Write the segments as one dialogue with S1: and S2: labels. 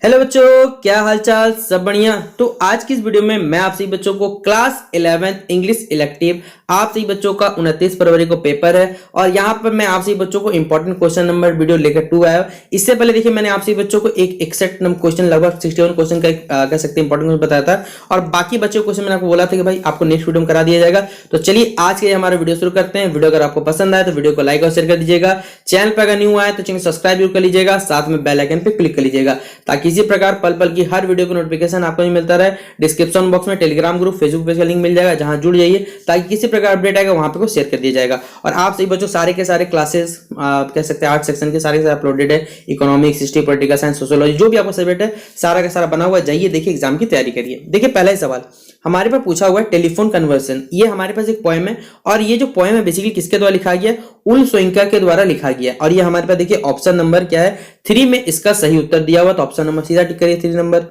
S1: Hello बच्चों, क्या हालचाल? सब बढ़िया। तो आज की इस वीडियो में मैं आप सभी बच्चों को क्लास 11th इंग्लिश इलेक्टिव आप सभी बच्चों का 29 फरवरी को पेपर है और यहाँ पर मैं आप सभी बच्चों को इंपॉर्टेंट क्वेश्चन नंबर वीडियो लेकर 2 आया। इससे पहले देखिए मैंने आप सभी बच्चों को एक एक्सेप्ट क्वेश्चन लगभग 61 क्वेश्चन का कह सकते हैं इंपॉर्टेंट क्वेश्चन बताया था और बाकी बच्चों क्वेश्चन मैंने आपको बोला था कि भाई आपको नेक्स्ट वीडियो में करा दिया जाएगा। तो चलिए आज के हमारा वीडियो शुरू करते हैं। वीडियो अगर आपको पसंद आए तो वीडियो को लाइक और शेयर कर दीजिएगा। चैनल पर अगर न्यू आए तो चैनल सब्सक्राइब जरूर कर लीजिएगा, साथ में बेल आइकन पे क्लिक कर लीजिएगा ताकि इसी प्रकार पल पल की हर वीडियो का नोटिफिकेशन आपको भी मिलता रहे। डिस्क्रिप्शन बॉक्स में टेलीग्राम ग्रुप, फेसबुक पेज का लिंक मिल जाएगा, जहां जुड़ जाइए ताकि किसी प्रकार अपडेट आएगा वहां पे को शेयर कर दिया जाएगा। और आप सभी बच्चों सारे के सारे क्लासेस कह सकते हैं 8 सेक्शन के सारे अपलोडेड है। Economics, history, political science, sociology जो भी आपको सब्जेक्ट है सारा का सारा बना हुआ है। जाइए देखिए एग्जाम की तैयारी करिए। देखिए पहला ही सवाल हमारे पास पूछा हुआ है टेलीफोन कन्वर्सेशन। ये हमारे पास एक पोएम है और ये जो पोएम है बेसिकली किसके द्वारा लिखा गया है? उल सोइंका के द्वारा लिखा गया है। और ये हमारे पास देखिए ऑप्शन नंबर क्या है? 3 में इसका सही उत्तर दिया हुआ, तो ऑप्शन नंबर सीधा टिक करिए 3 नंबर।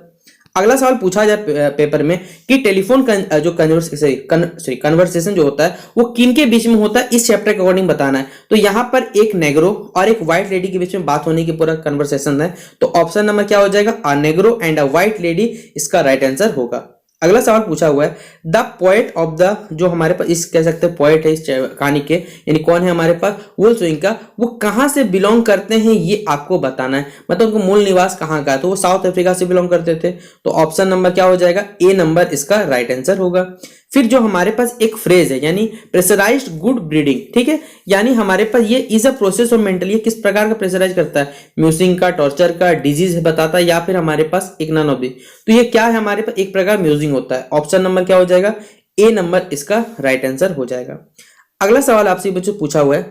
S1: अगला सवाल पूछा जाए पेपर में कि टेलीफोन जो कन्वर्सेशन जो होता है वो किन के बीच में होता है, इस चैप्टर के अकॉर्डिंग बताना है। तो यहां पर एक नेग्रो और एक व्हाइट लेडी के बीच में बात होने की पूरा कन्वर्सेशन है। तो ऑप्शन नंबर क्या हो जाएगा? A Negro and a white lady इसका राइट आंसर होगा। अगला सवाल पूछा हुआ है द पोएट ऑफ द, जो हमारे पास इस कह सकते हैं पोएट है इस कहानी के, यानी कौन है हमारे पास? वुल सोइंका। वो कहां से बिलोंग करते हैं ये आपको बताना है, मतलब उनको मूल निवास कहां का है। तो वो साउथ अफ्रीका से बिलोंग करते थे। तो ऑप्शन नंबर क्या हो जाएगा? ए नंबर इसका राइट आंसर होगा। फिर जो हमारे पास एक फ्रेज है यानी प्रेशराइज्ड गुड ब्रीडिंग, ठीक है, यानी हमारे पास ये is a process of mental, ये किस प्रकार का प्रेशराइज करता है? म्यूजिंग का, टॉर्चर का, डिजीज बताता है या फिर हमारे पास एक नन ऑफ दी। तो ये क्या है? हमारे पास एक प्रकार म्यूजिंग होता है। ऑप्शन नंबर क्या हो जाएगा? ए नंबर इसका राइट आंसर हो जाएगा। अगला सवाल आपसे बच्चों पूछा हुआ है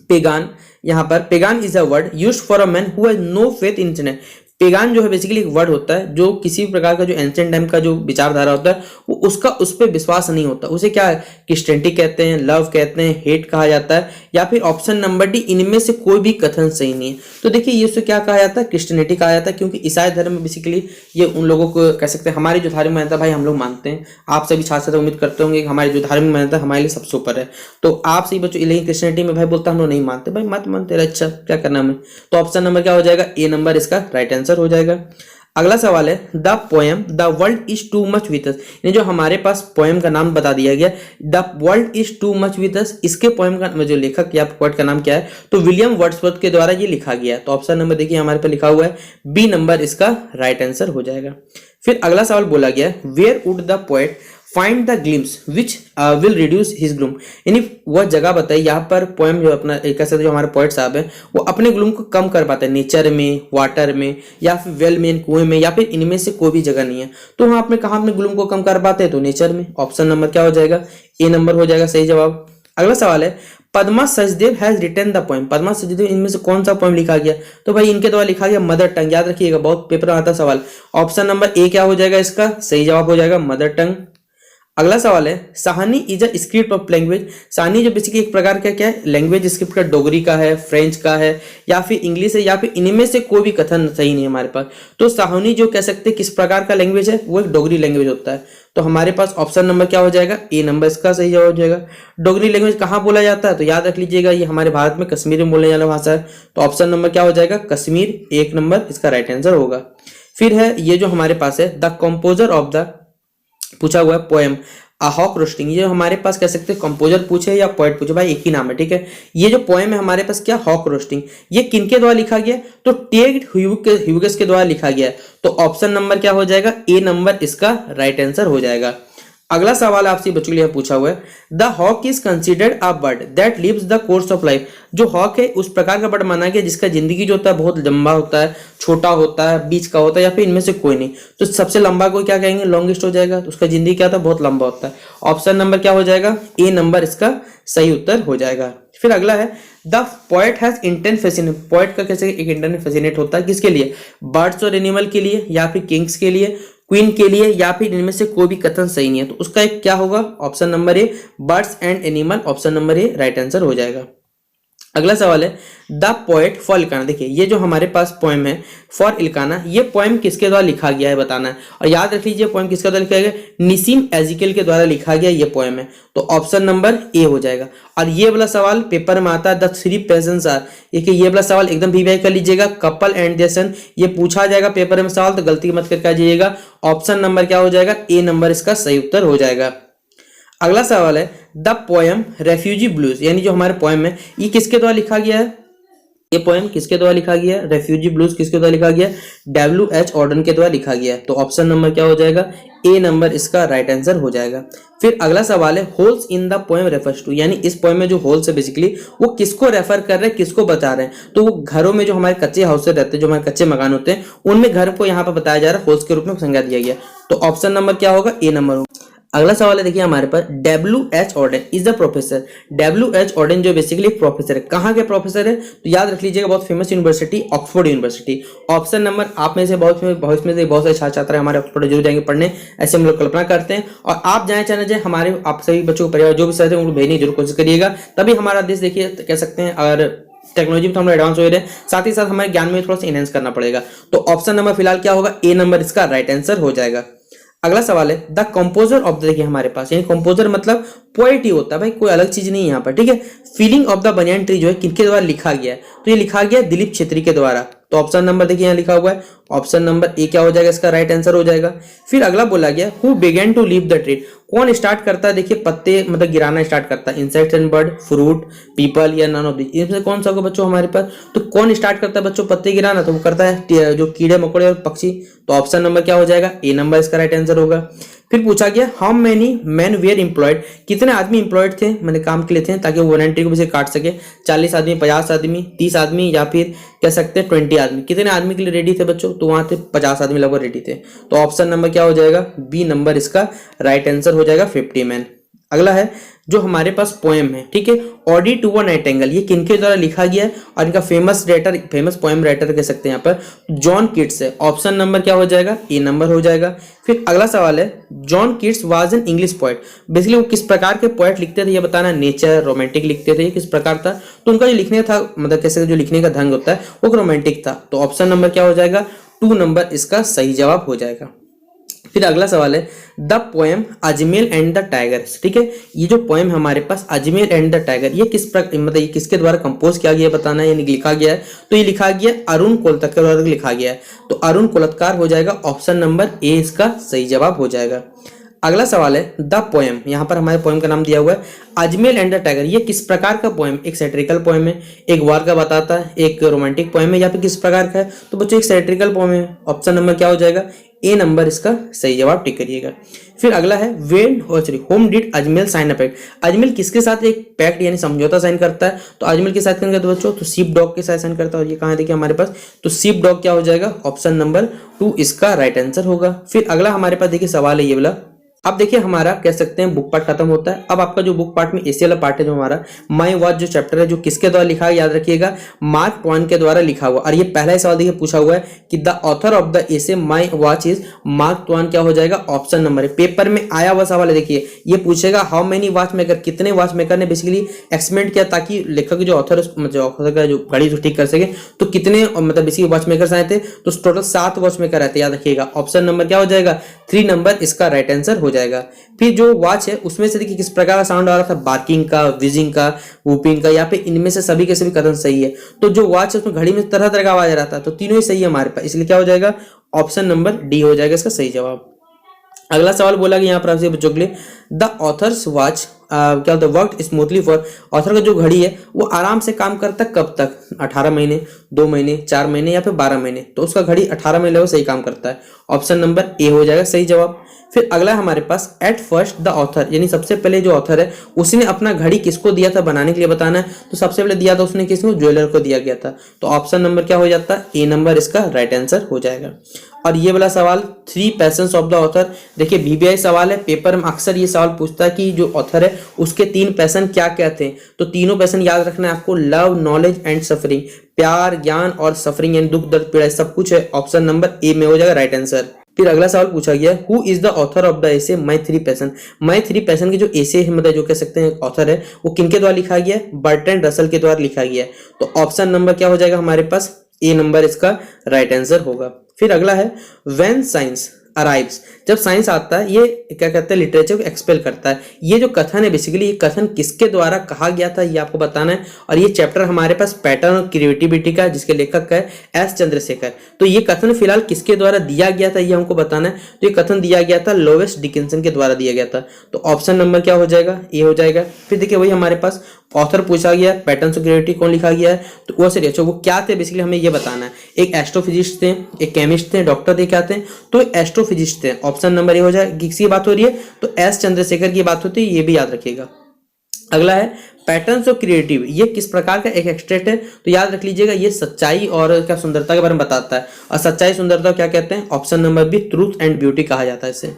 S1: पेगान। यहां पर pagan is a word used for a man who has no faith in internet. Pagan जो है बेसिकली एक वर्ड होता है जो किसी भी प्रकार का जो एंशिएंट टाइम का जो विचारधारा होता है वो उसका उस पर विश्वास नहीं होता। उसे क्या है? क्रिश्चियनिटी कहते हैं, लव कहते हैं, हेट कहा जाता है या फिर ऑप्शन नंबर डी इनमें से कोई भी कथन सही नहीं है। तो देखिए ये उसे क्या कहा जाता है? क्रिश्चियनिटी कहा जाता है, क्योंकि ईसाई धर्म में बेसिकली ये उन लोगों को कह सकते हैं, हमारी जो धार्मिक मान्यता भाई हम लोग मानते हैं, आप सभी छात्र छात्र उम्मीद करते होंगे कि हमारी जो धार्मिक मान्यता हमारे लिए सबसे ऊपर है। तो आप सही बच्चों लेकिन क्रिश्चियनिटी में भाई बोलता हम लोग नहीं मानते, भाई मत मानते, अच्छा क्या करना हमें। तो ऑप्शन नंबर क्या हो जाएगा? ए नंबर इसका राइट आंसर हो जाएगा। अगला सवाल है the poem the world is too much with us. ये जो हमारे पास पोएम का नाम बता दिया गया the world is too much with us, इसके पोएम का जो लेखक या पोएट का नाम क्या है? तो विलियम वर्ड्सवर्थ के द्वारा ये लिखा गया है। तो ऑप्शन नंबर देखिए हमारे पे लिखा हुआ है बी नंबर इसका राइट आंसर हो जाएगा। फिर अगला सवाल बोला गया है where would the poet find the glimpse which will reduce his gloom, यानी वह जगह बताइए। यहाँ पर पोएम जो अपना एक ऐसा जो हमारे पोएट साहब हैं वो अपने ग्लूम को कम कर पाते हैं नेचर में, वाटर में या फिर वेल में, कुएं में या फिर इनमें से कोई भी जगह नहीं है। तो वहां आपने कहा अपने ग्लूम को कम कर पाते हैं? तो नेचर में। ऑप्शन नंबर क्या हो जाएगा? ए नंबर हो जाएगा सही जवाब। अगला सवाल है Padma Sachdev has written the poem. Padma Sachdev इनमें से कौन सा पोएम लिखा गया? तो भाई इनके द्वारा लिखा गया मदर टंग। याद रखिएगा बहुत पेपर आता सवाल। ऑप्शन नंबर ए क्या हो जाएगा? इसका सही जवाब हो जाएगा मदर टंग। अगला सवाल है Sahni is a script of language. Sahni जो बेसिकली एक प्रकार का क्या है? लैंग्वेज स्क्रिप्ट का, डोगरी का है, फ्रेंच का है या फिर इंग्लिश है या फिर इनमें से कोई भी कथन सही नहीं है हमारे पास। तो साहनी जो कह सकते हैं किस प्रकार का लैंग्वेज है? वो एक डोगरी लैंग्वेज होता है। तो हमारे पास ऑप्शन नंबर क्या हो जाएगा? ए नंबर इसका सही जवाब हो जाएगा। डोगरी लैंग्वेज कहाँ बोला जाता है? तो याद रख लीजिएगा ये हमारे भारत में कश्मीर में बोलने वाला भाषा है। तो ऑप्शन नंबर क्या हो जाएगा? कश्मीर, एक नंबर इसका राइट आंसर होगा। फिर है ये जो हमारे पास है द कंपोजर ऑफ द, पूछा हुआ है पोएम अ हॉक रोस्टिंग। ये हमारे पास कह सकते हैं कंपोजर पूछे या पोएट पूछे, भाई एक ही नाम है, ठीक है। ये जो पोएम है हमारे पास क्या? Hawk roosting. ये किनके द्वारा लिखा गया? तो टेड ह्यूगेस के द्वारा लिखा गया है। तो ऑप्शन नंबर क्या हो जाएगा? ए नंबर इसका राइट आंसर हो जाएगा। अगला सवाल आपसे बच्चों के लिए पूछा हुआ है the hawk is considered a bird that lives the course of life. जो हॉक है उस प्रकार का बर्ड माना गया जिसका जिंदगी जो होता है बहुत लंबा होता है, छोटा होता है, बीच का होता है या फिर इनमें से कोई नहीं। तो सबसे लंबा को क्या कहेंगे? लॉन्गेस्ट हो जाएगा। तो उसका जिंदगी क्या होता है? बहुत लंबा होता है। ऑप्शन नंबर क्या हो जाएगा? ए नंबर इसका सही उत्तर हो जाएगा। फिर अगला है the poet has intent fascinate. Poet का कैसे एक इंटेंट फैसिनेट होता है? किसके लिए? बर्ड्स और एनिमल के लिए या फिर किंग्स के लिए, क्वीन के लिए या फिर इनमें से कोई भी कथन सही नहीं है। तो उसका एक क्या होगा? Option number A birds and animal, option number A right answer हो जाएगा। अगला सवाल है द पोएट फॉर इल्काना। देखिए ये जो हमारे पास पोएम है फॉर इल्काना, ये पोएम किसके द्वारा लिखा गया है बताना है। और याद रख लीजिए पोएम किसके द्वारा लिखा गया, निसीम एजिकल के द्वारा लिखा गया ये पोएम है। तो ऑप्शन नंबर ए हो जाएगा। और ये वाला सवाल पेपर में आता है द थ्री पेशेंट्स आर, ये वाला सवाल एकदम वीवीआई कर लीजिएगा। कपल एंड देयर सन ये पूछा जाएगा पेपर में सवाल, तो गलती मत करके आ जाइएगा। ऑप्शन नंबर क्या हो जाएगा, ए नंबर इसका सही उत्तर हो जाएगा। अगला सवाल है द पोएम रेफ्यूजी ब्लूज, यानी जो हमारे पोएम है ये किसके द्वारा लिखा गया है, ये पोएम किसके द्वारा लिखा गया है, रेफ्यूजी ब्लूज किसके द्वारा लिखा गया है, W.H. ऑर्डन के द्वारा लिखा गया है। तो ऑप्शन नंबर क्या हो जाएगा, ए नंबर इसका राइट आंसर हो जाएगा। फिर अगला सवाल है holes in the poem refers to, यानी इस पोएम में जो होल्स है बेसिकली वो किसको रेफर कर रहे हैं, किसको बता रहे हैं। तो वो घरों में जो हमारे कच्चे हाउस रहते हैं, जो हमारे कच्चे मकान होते हैं, उनमें घर को यहाँ पर बताया जा रहा है, होल्स के रूप में संज्ञा दिया गया। तो ऑप्शन नंबर क्या होगा, ए नंबर होगा। अगला सवाल है देखिए हमारे पास W.H. Auden is the professor. W.H. Auden जो बेसिकली प्रोफेसर है, कहाँ के प्रोफेसर है, तो याद रख लीजिएगा बहुत famous university Oxford university. Option number आप में से बहुत सारे छात्र छात्र हमारे ऑक्सफोर्ड जरूर जाएंगे पढ़ने, ऐसे हम लोग कल्पना करते हैं। और आप जाए चाहे जाए, हमारे आप सभी बच्चों को परिवार जो भी सर है उनको भेजने की जरूर कोशिश करिएगा, तभी हमारा देश देखिए कह सकते हैं अगर टेक्नोलॉजी में तो हम एडवांस हो रहे हैं, साथ ही साथ हमारे ज्ञान में थोड़ा सा इनहेंस करना पड़ेगा। तो ऑप्शन नंबर फिलहाल क्या होगा, ए नंबर इसका राइट आंसर हो जाएगा। अगला सवाल है द कंपोजर ऑफ द, देखिए हमारे पास यानी कंपोजर मतलब पोएट ही होता है भाई, कोई अलग चीज नहीं है यहाँ पर, ठीक है। Feeling of the banyan tree जो है किनके द्वारा लिखा गया है, तो ये लिखा गया है दिलीप छेत्री के द्वारा। तो ऑप्शन नंबर देखिए यहाँ लिखा हुआ है, ऑप्शन नंबर ए क्या हो जाएगा, इसका राइट आंसर हो जाएगा। फिर अगला बोला गया who begin to leave the tree, कौन स्टार्ट करता है, देखिए पत्ते मतलब गिराना स्टार्ट करता है, insects and bird, fruit, people या नन ऑफ दिस, इसमें कौन सा होगा बच्चों हमारे पास। तो कौन स्टार्ट करता है बच्चों पत्ते गिराना, तो वो करता है जो कीड़े मकोड़े और पक्षी। तो ऑप्शन नंबर क्या हो जाएगा, ए नंबर इसका राइट आंसर होगा। फिर पूछा गया how many man were employed, कितने आदमी एम्प्लॉयड थे, मैंने काम के लिए थे ताकि वो वॉलंटियर को भी काट सके। 40 आदमी, 50 आदमी, 30 आदमी या फिर कह सकते हैं 20 आदमी, कितने आदमी के लिए रेडी थे बच्चों, तो वहां थे 50 आदमी लगभग रेडी थे। तो ऑप्शन नंबर क्या हो जाएगा, बी नंबर इसका राइट आंसर हो जाएगा 50 मैन। अगला है जो हमारे पास पोएम है, ठीक है, ऑडी टू अ नाइटिंगेल, ये किनके द्वारा लिखा गया है और इनका फेमस पोएम राइटर कह सकते हैं यहाँ पर जॉन किट्स है। ऑप्शन नंबर क्या हो जाएगा, ए नंबर हो जाएगा। फिर अगला सवाल है John Keats was an English poet, basically वो किस प्रकार के पोएट लिखते थे ये बताना, नेचर रोमांटिक लिखते थे, ये किस प्रकार था। तो उनका जो लिखने था मतलब कैसे जो लिखने का ढंग होता है वो रोमांटिक था। तो ऑप्शन नंबर क्या हो जाएगा, 2 नंबर इसका सही जवाब हो जाएगा। फिर अगला सवाल है the poem Ajmer and the tiger, ठीक है, ये जो पोएम हमारे पास अजमेर एंड द टाइगर ये किस मतलब ये किसके द्वारा कंपोज किया गया बताना है, यानी लिखा गया है। तो ये लिखा गया अरुण कोलतकर के द्वारा लिखा गया है। तो अरुण कोलतकार हो जाएगा, ऑप्शन नंबर ए इसका सही जवाब हो जाएगा। अगला सवाल है द पोएम, यहाँ पर हमारे पोएम का नाम दिया हुआ है अजमेर एंड द टाइगर, ये किस प्रकार का पोएम, एक सैटिरिकल पोएम है, एक वार का बताता है, एक रोमांटिक पोएम है, या फिर किस प्रकार का है। तो बच्चों एक सैटिरिकल पोएम है। ऑप्शन नंबर क्या हो जाएगा, ए नंबर इसका सही जवाब टिक करिएगा। फिर अगला है when whom did Ajmer sign a pact, Ajmer किसके साथ एक पैक्ट यानी समझौता साइन करता है। तो अजमेर के साथ करता है बच्चों, तो सीप डॉग के साथ साइन करता है। और ये कहाँ है देखिए हमारे पास, तो सीप डॉग क्या हो जाएगा, ऑप्शन नंबर 2 इसका राइट आंसर होगा। फिर अगला हमारे पास देखिए सवाल है ये वाला, अब देखिए हमारा कह सकते हैं बुक पार्ट खत्म होता है। अब आपका जो बुक पार्ट में एसी वाला पार्ट है जो हमारा माई वॉच जो चैप्टर है, जो किसके द्वारा लिखा है याद रखिएगा, मार्क ट्वेन के द्वारा लिखा हुआ। और ये पहला ही सवाल देखिए पूछा हुआ है कि the author of the essay my watch is mark Twain, क्या हो जाएगा, ऑप्शन नंबर है। पेपर में आया हुआ सवाल है, देखिए ये पूछेगा हाउ मेनी वॉच मेकर, कितने वॉच मेकर ने बेसिकली एक्सपेरिमेंट किया ताकि लेखक जो ऑथर ऑथर का जो घड़ी जो ठीक कर सके। तो कितने मतलब बेसिकली वॉच मेकर्स आए थे, तो टोटल 7 वॉच मेकर आए थे, याद रखिएगा। ऑप्शन नंबर क्या हो जाएगा, 3 नंबर इसका राइट आंसर हो जाएगा। फिर जो वॉच है उसमें से देखिए किस प्रकार का साउंड आ रहा था, बार्किंग का, विजिंग का, वूपिंग का, या फिर इनमें से सभी के सभी कथन सही है। तो जो वॉच है उसमें घड़ी में तरह तरह का आवाज आ रहा था, तो तीनों ही सही है हमारे पास, इसलिए क्या हो जाएगा, ऑप्शन नंबर डी हो जाएगा इसका सही जवाब। अगला सवाल बोला कि यहाँ पर आपसे बच्चों के लिए द ऑथर्स वॉच क्या होता है, वर्क स्मूथली फॉर, ऑथर का जो घड़ी है वो आराम से काम करता है कब तक, 18 महीने, 2 महीने, 4 महीने या फिर 12 महीने। तो उसका घड़ी 18 महीने वो सही काम करता है, ऑप्शन नंबर ए हो जाएगा सही जवाब। फिर अगला हमारे पास एट फर्स्ट द ऑथर, यानी सबसे पहले जो ऑथर है उसने अपना घड़ी किसको दिया था बनाने के लिए बताना है। तो सबसे पहले दिया था उसने किसको, ज्वेलर को दिया गया था। तो ऑप्शन नंबर क्या हो जाता है, ए नंबर इसका राइट आंसर हो जाएगा। और ये वाला सवाल 3 पैशंस ऑफ द ऑथर, देखिए बीबीआई सवाल है, पेपर में अक्सर ये सवाल पूछता है कि जो ऑथर है उसके 3 पैशन क्या क्या थे। तो तीनों पैशन याद रखना है आपको, लव, नॉलेज एंड सफरिंग, प्यार, ज्ञान और सफरिंग यानी दुख, दर्द, पीड़ा, सब कुछ है। ऑप्शन नंबर ए में हो जाएगा राइट आंसर। फिर अगला सवाल पूछा गया है, who is the author of the essay my three passion. My three passion की जो एसे है, मतलब जो कह सकते हैं ऑथर है, वो किनके द्वारा लिखा गया है? बर्ट्रैंड रसल के द्वारा लिखा गया है। तो ऑप्शन नंबर क्या हो जाएगा हमारे पास? ए नंबर इसका राइट आंसर होगा। फिर अगला है, व्हेन साइंस अराइव्स, जब साइंस आता है, ये क्या कहते हैं? लिटरेचर को एक्सपेल करता है। ये जो कथन है बेसिकली, ये कथन किसके द्वारा कहा गया था, ये आपको बताना है। और ये चैप्टर हमारे पास पैटर्न और क्रिएटिविटी का, जिसके लेखक है एस चंद्रशेखर। तो ये कथन फिलहाल किसके द्वारा दिया गया था, ये हमको बताना है। तो ये कथन दिया गया था लोवेस डिकिंसन के द्वारा दिया गया था। तो ऑप्शन नंबर क्या हो जाएगा? ए हो जाएगा। फिर देखिए वही हमारे पास ऑथर पूछा गया है, पैटर्न ऑफ क्रिएटिविटी कौन लिखा गया है, तो वो से अच्छा वो क्या थे बेसिकली हमें ये बताना है। एक एस्ट्रोफिजिस्ट थे, एक केमिस्ट थे, डॉक्टर थे, क्या थे? तो एस्ट्रोफिजिस्ट थे। ऑप्शन नंबर ये हो जाए। किसकी बात हो रही है? तो एस चंद्रशेखर की बात होती है, ये भी याद रखिएगा। अगला है, पैटर्न्स ऑफ क्रिएटिव, ये किस प्रकार का एक एक्सट्रैक्ट है? तो याद रख लीजिएगा, ये सच्चाई और क्या सुंदरता के बारे में बताता है। और सच्चाई सुंदरता क्या कहते हैं? Option number B, truth and beauty कहा जाता है इसे।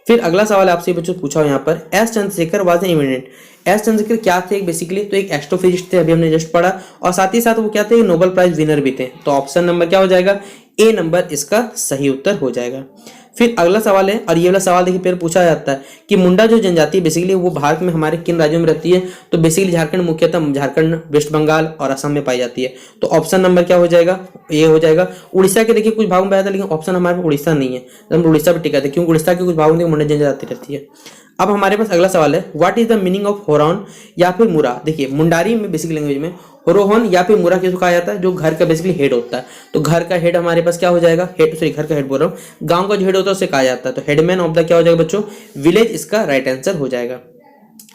S1: फिर अगला सवाल आपसे बच्चों पूछा यहाँ पर, S Chandrasekhar was an eminent. S Chandrasekhar क्या थे बेसिकली? तो एक एस्ट्रोफिजिस्ट थे, अभी हमने जस्ट पढ़ा, और साथ ही साथ वो क्या थे? नोबेल प्राइज विनर भी थे। तो ऑप्शन नंबर क्या हो जाएगा? ए नंबर इसका सही उत्तर हो जाएगा। फिर अगला सवाल है, और ये वाला सवाल देखिए फिर पूछा जाता है कि मुंडा जो जनजाति बेसिकली वो भारत में हमारे किन राज्यों में रहती है? तो बेसिकली झारखंड, मुख्यतः झारखंड, वेस्ट बंगाल और असम में पाई जाती है। तो ऑप्शन नंबर क्या हो जाएगा? ये हो जाएगा। उड़ीसा के देखिए कुछ भागों में पाया था, लेकिन ऑप्शन हमारे पास उड़ीसा नहीं है, हम उड़ीसा पर टिका थे, क्योंकि उड़ीसा के कुछ भागों में मुंडा जनजाति रहती है। अब हमारे पास अगला सवाल है, what is the meaning of होरान या फिर मुरा। देखिए मुंडारी में बेसिक लैंग्वेज में होरोहन या फिर मुरा किसको कहा जाता है? जो घर का बेसिकली हेड होता है। तो घर का हेड हमारे पास क्या हो जाएगा? हेड, सॉरी घर का हेड बोल रहा हूँ, गांव का जो हेड होता है उसे कहा जाता है। तो हेडमैन ऑफ द क्या हो जाएगा बच्चों? विलेज इसका राइट आंसर हो जाएगा।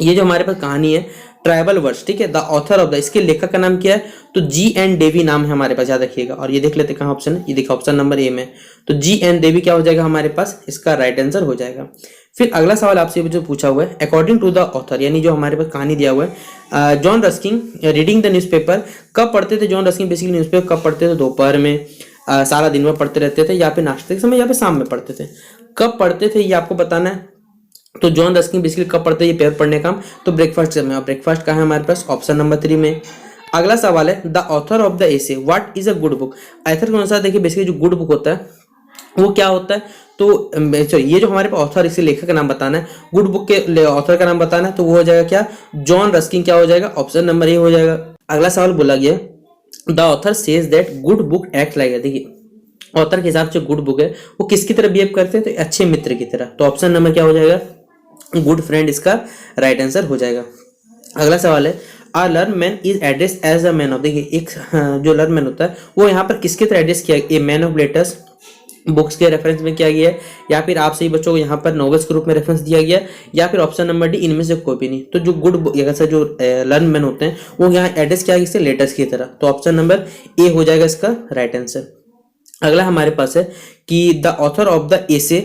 S1: ये जो हमारे पास कहानी है ट्राइबल वर्ड्स, ठीक है, द ऑथर ऑफ द, इसके लेखक का नाम क्या है? तो जी एन देवी नाम है हमारे पास, याद रखिएगा। और ये देख लेते कहाँ ऑप्शन है, ये देखिए ऑप्शन नंबर ए में। तो जी एन देवी क्या हो जाएगा हमारे पास? इसका राइट आंसर हो जाएगा। फिर अगला सवाल आपसे जो पूछा हुआ है, अकॉर्डिंग टू द ऑथर, यानी जो हमारे पास कहानी दिया हुआ है, John Ruskin reading the newspaper, कब पढ़ते थे जॉन रस्किन बेसिकली न्यूज़पेपर? कब पढ़ते थे? दोपहर में, सारा दिन में पढ़ते रहते थे, या फिर नाश्ते के समय, या फिर शाम में पढ़ते थे? कब पढ़ते थे ये आपको बताना है। तो जॉन रस्किन बेसिकली कब पढ़ते हैं ये पेपर पढ़ने का? तो ब्रेकफास्ट समय। और ब्रेकफास्ट कहाँ है हमारे पास? ऑप्शन नंबर 3 में। अगला सवाल है, the author of the essay, what is a good book. Author के अनुसार देखिए बेसिकली जो गुड बुक होता है वो क्या होता है? तो ये जो हमारे पास ऑथर, इसे लेखक का नाम बताना है, गुड बुक के ऑथर का नाम बताना है, तो वो हो जाएगा क्या? जॉन रस्किन क्या हो जाएगा? ऑप्शन नंबर ए हो जाएगा। अगला सवाल बोला गया, the author says that good book act like, देखिए ऑथर के हिसाब से गुड बुक है वो किसकी तरह बिहेव करते हैं? तो अच्छे मित्र की तरह। तो ऑप्शन नंबर क्या हो जाएगा? गुड फ्रेंड इसका राइट आंसर हो जाएगा। अगला सवाल है, a learn man is address as a man of, देखिए एक जो लर्न मैन होता है वो यहाँ पर किसके तरह एड्रेस किया? A man of letters books के रेफरेंस में किया गया है, या फिर आप सही बच्चों को यहाँ पर नॉवेल्स के रूप में रेफरेंस दिया गया, या फिर ऑप्शन नंबर डी इनमें से कोई भी नहीं। तो जो गुड जो लर्न मैन होते हैं वो यहाँ एड्रेस किया गया लेटर्स की तरह। तो ऑप्शन नंबर ए हो जाएगा इसका राइट आंसर। अगला हमारे पास है कि the author of the essay,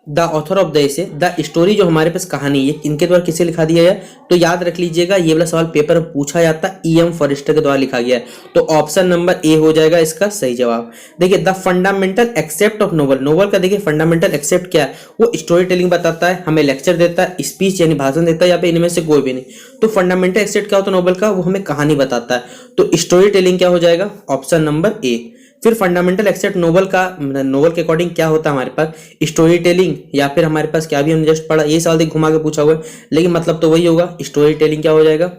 S1: the author of the essay, the story, जो हमारे पास कहानी है इनके द्वारा किसे लिखा दिया है? तो याद रख लीजिएगा ये वाला सवाल पेपर में पूछा जाता है, ई एम फॉरेस्टर के द्वारा लिखा गया है। तो ऑप्शन नंबर ए हो जाएगा इसका सही जवाब। देखिए the fundamental except of novel, novel का देखिए फंडामेंटल एक्सेप्ट क्या है? वो स्टोरी टेलिंग बताता है, हमें लेक्चर देता है, स्पीच यानी भाषण देता है, या फिर इनमें से कोई भी नहीं। तो फंडामेंटल एक्सेप्ट क्या होता है नोवेल का? वो हमें कहानी बताता है। तो स्टोरी टेलिंग क्या हो जाएगा? Option number A. फिर फंडामेंटल एक्सेप्ट नोवेल का, नोवेल के अकॉर्डिंग क्या होता है हमारे पास? स्टोरी टेलिंग, या फिर हमारे पास क्या भी हमने जस्ट पढ़ा, ये सवाल घुमा के पूछा हुआ है, लेकिन मतलब तो वही होगा, स्टोरी टेलिंग क्या हो जाएगा?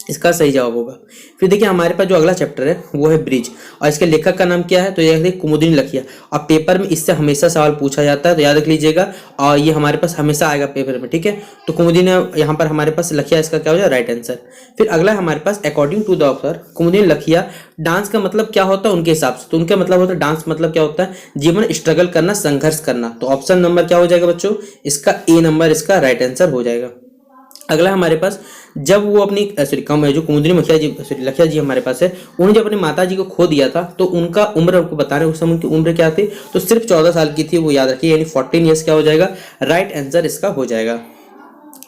S1: इसका सही जवाब होगा। फिर देखिए हमारे पास जो अगला चैप्टर है वो है ब्रिज, और इसके लेखक का नाम क्या है? तो ये देखिए कुमुदिनी लखिया, और पेपर में इससे हमेशा सवाल पूछा जाता है, तो याद रख लीजिएगा, और ये हमारे पास हमेशा आएगा पेपर में, ठीक है। तो कुमुदिनी यहाँ पर हमारे पास लखिया, इसका क्या हो जाएगा? Right answer. फिर अगला हमारे पास अकॉर्डिंग टू द ऑथर कुमुदिनी लखिया, डांस का मतलब क्या होता है उनके हिसाब से? तो उनका मतलब होता है, डांस मतलब क्या होता है? जीवन स्ट्रगल करना, संघर्ष करना। तो ऑप्शन नंबर क्या हो जाएगा बच्चों? इसका ए नंबर इसका राइट आंसर हो जाएगा। अगला हमारे पास, जब वो अपनी जो कुमुदिनी लखिया जी हमारे पास है, उन्होंने जब अपनी माता जी को खो दिया था, तो उनका उम्र आपको बता रहे हैं, उस समय उनकी उम्र क्या थी? तो सिर्फ 14 साल की थी, वो याद रखिए, यानी 14 ईयर्स क्या हो जाएगा? राइट आंसर इसका हो जाएगा।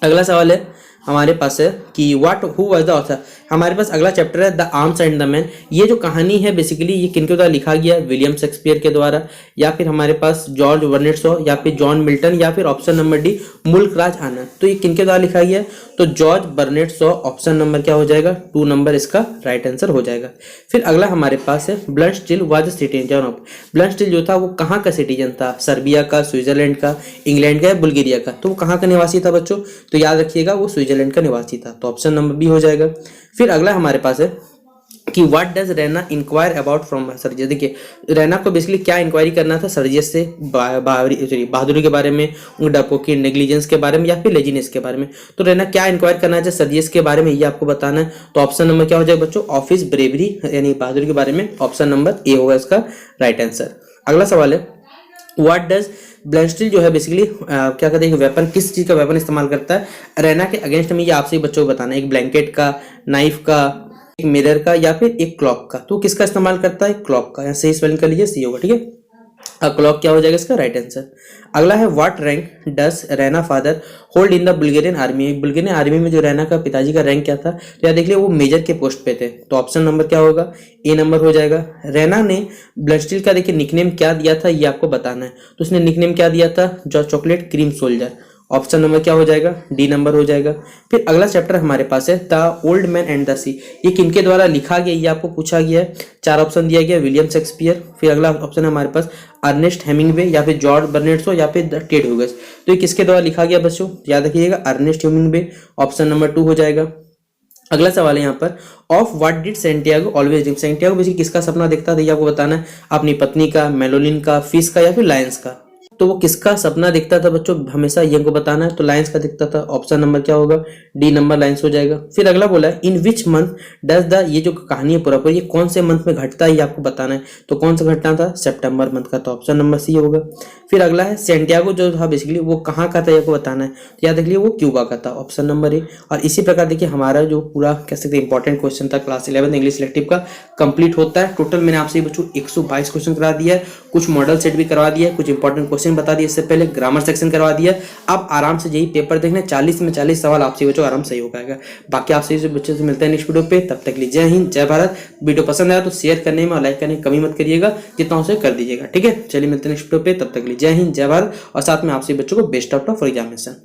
S1: अगला सवाल है, हमारे पास है कि what who was the author. हमारे पास अगला चैप्टर है the arms and the man. ये जो कहानी है बेसिकली ये किनके द्वारा लिखा गया है, विलियम शेक्सपियर के द्वारा, या फिर हमारे पास जॉर्ज बर्नार्ड शॉ, या फिर जॉन मिल्टन, या फिर option number D Mulk Raj Anand. तो ये किनके द्वारा लिखा गया है, तो George Bernard Shaw. Option number क्या हो जाएगा, 2 नंबर इसका राइट आंसर हो जाएगा। फिर अगला हमारे पास है blood still was citizen of. Blood still जो था वो कहाँ का सिटीजन था, सर्बिया का, स्विट्जरलैंड का, इंग्लैंड का या बुल्गारिया का। तो वो कहाँ का निवासी था बच्चों, तो याद रखिएगा वो स्विट्जरलैंड का निवासी था। तो ऑप्शन नंबर बी हो जाएगा। फिर अगला हमारे पास है कि what does Raina inquire about from Sergius. देखिए रैना को बेसिकली क्या इंक्वायरी करना था सर्जियस से, बहादुरी के बारे में, डको की नेग्लिजेंस के बारे में, या फिर लेजीनेस के बारे में। तो रैना क्या इंक्वायर करना है सर्जियस के बारे में, ये आपको बताना है। तो ऑप्शन नंबर क्या हो जाएगा बच्चों, ऑफिस ब्रेवरी यानी बहादुरी के बारे में। ऑप्शन नंबर ए होगा इसका राइट आंसर। अगला सवाल है व्हाट डज ब्लैंस्टिल जो है बेसिकली क्या कहते हैं वेपन, किस चीज का वेपन इस्तेमाल करता है रैना के अगेंस्ट में, ये आपसे बच्चों को बताना है। एक ब्लैंकेट का, नाइफ का, एक मिरर का, या फिर एक क्लॉक का। तो किसका इस्तेमाल करता है, क्लॉक का। यहाँ सही स्पेलिंग कर लीजिए, सी होगा, ठीक है। क्लॉक क्या हो जाएगा इसका राइट आंसर। अगला है what rank does Raina father hold in the Bulgarian army. Bulgarian army में जो रैना का पिताजी का रैंक क्या था, तो याद देख लिया वो मेजर के पोस्ट पे थे। तो ऑप्शन नंबर क्या होगा, ए नंबर हो जाएगा। रैना ने ब्लडस्टिल का देखिए निकनेम क्या दिया था, ये आपको बताना है। तो उसने निकनेम क्या दिया था, जो chocolate cream soldier. Option number क्या हो जाएगा, डी नंबर हो जाएगा। फिर अगला चैप्टर हमारे पास है the old man and the sea. ये किनके द्वारा लिखा गया, ये आपको पूछा गया है। 4 ऑप्शन दिया गया, विलियम शेक्सपियर। फिर अगला ऑप्शन है हमारे पास अर्नेस्ट हेमिंगवे, या फिर जॉर्ज बर्नार्ड शॉ, या फिर द टेड ह्यूगस। तो ये किसके द्वारा लिखा गया बच्चों, याद रखिएगा अर्नेस्ट हेमिंगवे। ऑप्शन नंबर 2 हो जाएगा। अगला सवाल है यहाँ पर of what did Santiago always dream. Santiago basically किसका सपना देखता था, ये आपको बताना है। अपनी पत्नी का, मेलोलिन का, फिश का, या फिर लायंस का। तो वो किसका सपना दिखता था बच्चों, हमेशा ये हमको बताना है। तो लायंस का दिखता था। ऑप्शन नंबर क्या होगा, डी नंबर लायंस हो जाएगा। फिर अगला बोला है इन विच मंथ डज द, ये जो कहानी है पूरा ये कौन से मंथ में घटता है, ये आपको बताना है। तो कौन सा घटना था, सितंबर मंथ का। तो ऑप्शन नंबर सी होगा। फिर अगला है सेंटियागो जो था बेसिकली वो कहाँ का था, ये आपको बताना है। तो याद रखिए वो क्यूबा का था। Option number A. और इसी प्रकार देखिए हमारा जो पूरा कह सकते हैं इंपॉर्टेंट क्वेश्चन था क्लास 11 इंग्लिश सिलेक्टिव का कंप्लीट होता है। टोटल मैंने आपसे बच्चों 122 क्वेश्चन करा दिया है। कुछ मॉडल सेट भी करवा दिया है, कुछ इंपॉर्टेंट क्वेश्चन बता दिए, इससे पहले ग्रामर सेक्शन करवा दिया। अब आराम से यही पेपर देखना, 40 में 40 सवाल आपसे बच्चों आराम से ही हो पाएगा। बाकी आपसे बच्चों से मिलते हैं नेक्स्ट वीडियो पे, तब तक के लिए जय हिंद जय भारत। वीडियो पसंद आया तो शेयर करने में और लाइक करने में कमी मत करिएगा, जितना हो सके कर दीजिएगा, ठीक है। चलिए मिलते हैं नेक्स्ट वीडियो पे, तब तक के लिए जय हिंद जय भारत। और साथ में आपसे बच्चों को best of luck for examination.